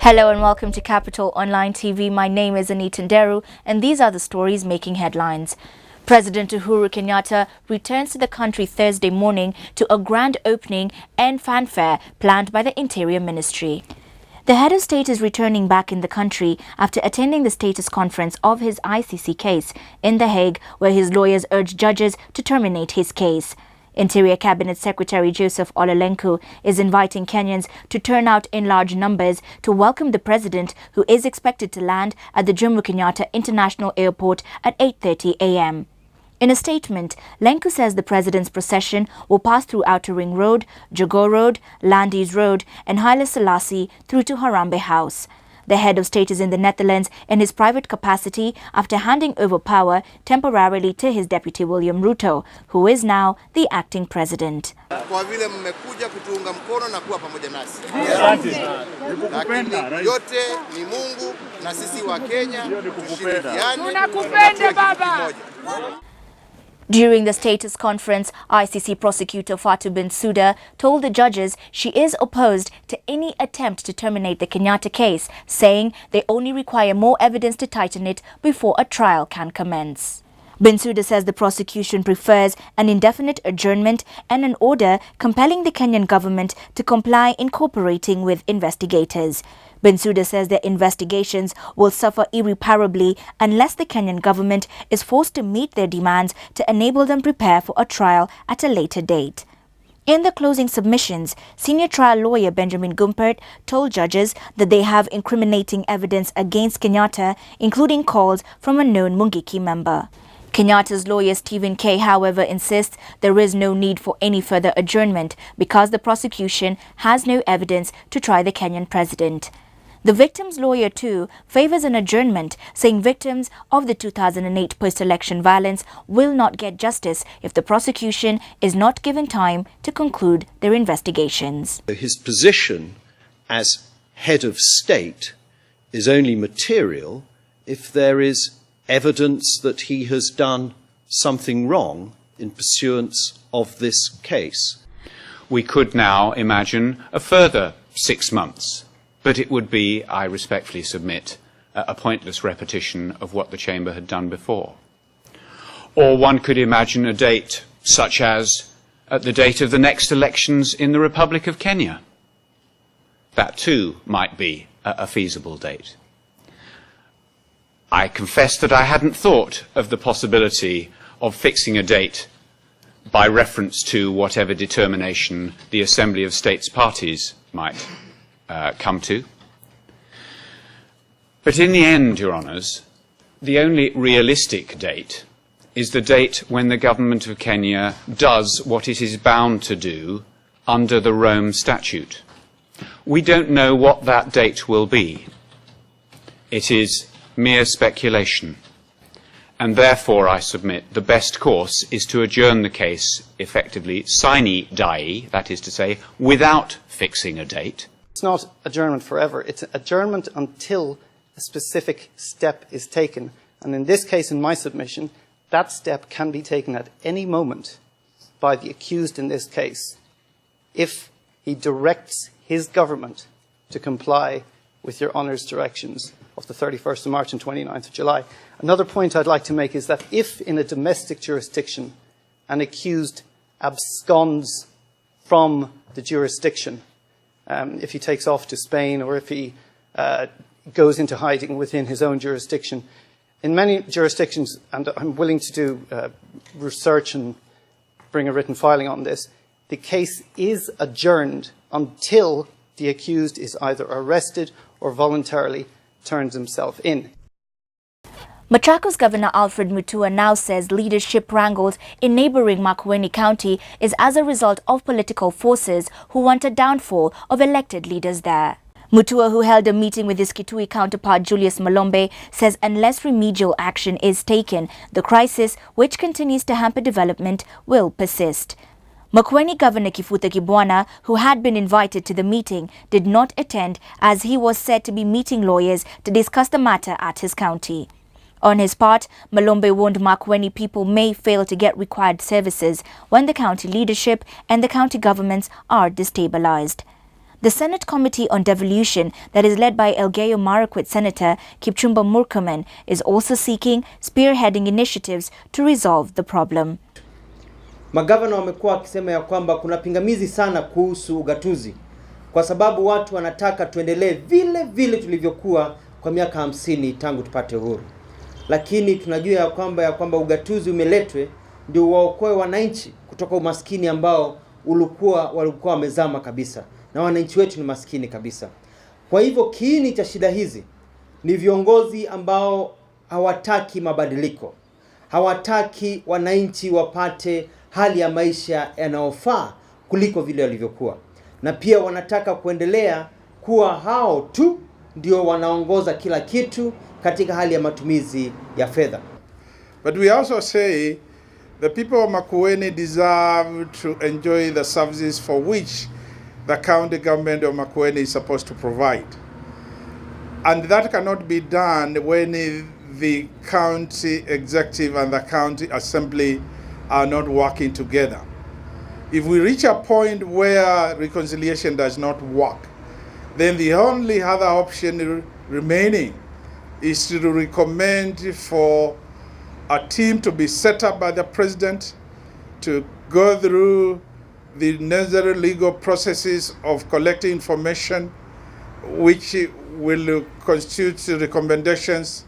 Hello and welcome to Capital Online TV. My name is Anita Nderu and these are the stories making headlines. President Uhuru Kenyatta returns to the country Thursday morning to a grand opening and fanfare planned by the Interior Ministry. The head of state is returning back in the country after attending the status conference of his ICC case in The Hague, where his lawyers urged judges to terminate his case. Interior Cabinet Secretary Joseph Olelenku is inviting Kenyans to turn out in large numbers to welcome the president, who is expected to land at the Jomo Kenyatta International Airport at 8:30 a.m. In a statement, Lenku says the president's procession will pass through Outer Ring Road, Jogoo Road, Landis Road and Haile Selassie through to Harambee House. The head of state is in the Netherlands in his private capacity after handing over power temporarily to his deputy William Ruto, who is now the acting president. Kwa vile mmekuja kutuunga mkono na kuwa pamoja nasi. Lakini yote ni Mungu na sisi wa Kenya tushirikiane. Tunakupenda baba. During the status conference, ICC prosecutor Fatou Bensouda told the judges she is opposed to any attempt to terminate the Kenyatta case, saying they only require more evidence to tighten it before a trial can commence. Bensouda says the prosecution prefers an indefinite adjournment and an order compelling the Kenyan government to comply in cooperating with investigators. Bensouda says their investigations will suffer irreparably unless the Kenyan government is forced to meet their demands to enable them prepare for a trial at a later date. In the closing submissions, senior trial lawyer Benjamin Gumpert told judges that they have incriminating evidence against Kenyatta, including calls from a known Mungiki member. Kenyatta's lawyer Stephen K, however, insists there is no need for any further adjournment because the prosecution has no evidence to try the Kenyan president. The victim's lawyer, too, favors an adjournment, saying victims of the 2008 post-election violence will not get justice if the prosecution is not given time to conclude their investigations. His position as head of state is only material if there is evidence that he has done something wrong in pursuance of this case. We could now imagine a further 6 months. But it would be, I respectfully submit, a pointless repetition of what the Chamber had done before. Or one could imagine a date such as at the date of the next elections in the Republic of Kenya. That too might be a feasible date. I confess that I hadn't thought of the possibility of fixing a date by reference to whatever determination the Assembly of States parties might come to. But in the end, Your Honours, the only realistic date is the date when the government of Kenya does what it is bound to do under the Rome Statute. We don't know what that date will be. It is mere speculation. And therefore, I submit, the best course is to adjourn the case effectively sine die, that is to say, without fixing a date. It's not adjournment forever. It's adjournment until a specific step is taken. And in this case, in my submission, that step can be taken at any moment by the accused in this case if he directs his government to comply with Your Honour's directions of the 31st of March and 29th of July. Another point I'd like to make is that if in a domestic jurisdiction an accused absconds from the jurisdiction, if he takes off to Spain or if he goes into hiding within his own jurisdiction. In many jurisdictions, and I'm willing to do research and bring a written filing on this, the case is adjourned until the accused is either arrested or voluntarily turns himself in. Machakos Governor Alfred Mutua now says leadership wrangles in neighbouring Makueni County is as a result of political forces who want a downfall of elected leaders there. Mutua, who held a meeting with his Kitui counterpart Julius Malombe, says unless remedial action is taken, the crisis, which continues to hamper development, will persist. Makueni Governor Kifutha Kibwana, who had been invited to the meeting, did not attend as he was said to be meeting lawyers to discuss the matter at his county. On his part, Malombe warned Makueni people may fail to get required services when the county leadership and the county governments are destabilized. The Senate Committee on Devolution, that is led by Elgeyo Marakwet Senator Kipchumba Murkomen, is also seeking spearheading initiatives to resolve the problem. Magavana wamekuwa wakisema ya kwamba kuna pingamizi sana kuhusu ugatuzi, kwa sababu watu wanataka tuendelee vile tulivyokuwa kwa miaka 50 tangu tupate uhuru. Lakini tunajua ya kwamba ugatuzi umeletwe ndio waokoe wananchi kutoka umaskini ambao walikuwa wamezama kabisa, na wananchi wetu ni maskini kabisa. Kwa hivyo kiini cha shida hizi ni viongozi ambao hawataki mabadiliko, hawataki wananchi wapate hali ya maisha yanayofaa kuliko vile walivyokuwa, na pia wanataka kuendelea kuwa hao tu ndio wanaongoza kila kitu katika hali ya matumizi ya fedha. But we also say the people of Makueni deserve to enjoy the services for which the county government of Makueni is supposed to provide. And that cannot be done when the county executive and the county assembly are not working together. If we reach a point where reconciliation does not work, then the only other option remaining is to recommend for a team to be set up by the president to go through the necessary legal processes of collecting information, which will constitute recommendations,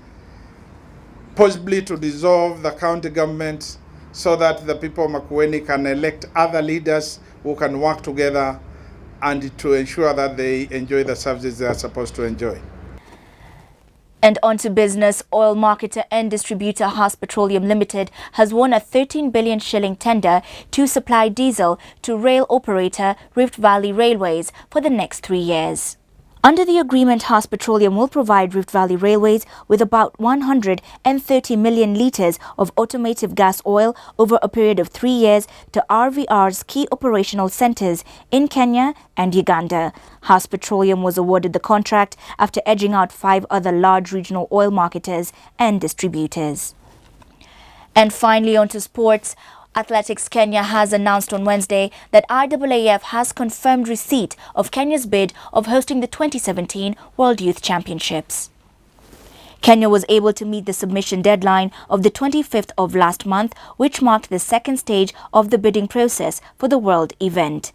possibly to dissolve the county government so that the people of Makueni can elect other leaders who can work together and to ensure that they enjoy the services they are supposed to enjoy. And on to business. Oil marketer and distributor Haas Petroleum Limited has won a 13 billion shilling tender to supply diesel to rail operator Rift Valley Railways for the next 3 years. Under the agreement, Haas Petroleum will provide Rift Valley Railways with about 130 million litres of automotive gas oil over a period of 3 years to RVR's key operational centres in Kenya and Uganda. Haas Petroleum was awarded the contract after edging out 5 other large regional oil marketers and distributors. And finally, on to sports. Athletics Kenya has announced on Wednesday that IAAF has confirmed receipt of Kenya's bid of hosting the 2017 World Youth Championships. Kenya was able to meet the submission deadline of the 25th of last month, which marked the second stage of the bidding process for the world event.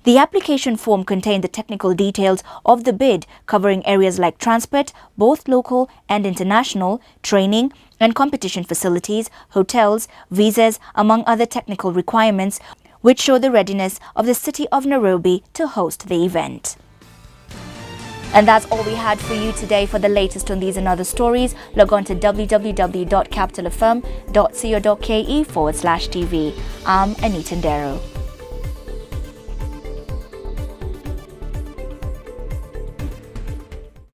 The application form contained the technical details of the bid, covering areas like transport, both local and international, training and competition facilities, hotels, visas, among other technical requirements, which show the readiness of the city of Nairobi to host the event. And that's all we had for you today. For the latest on these and other stories, log on to www.capitalfm.co.ke/TV. I'm Anita Ndero.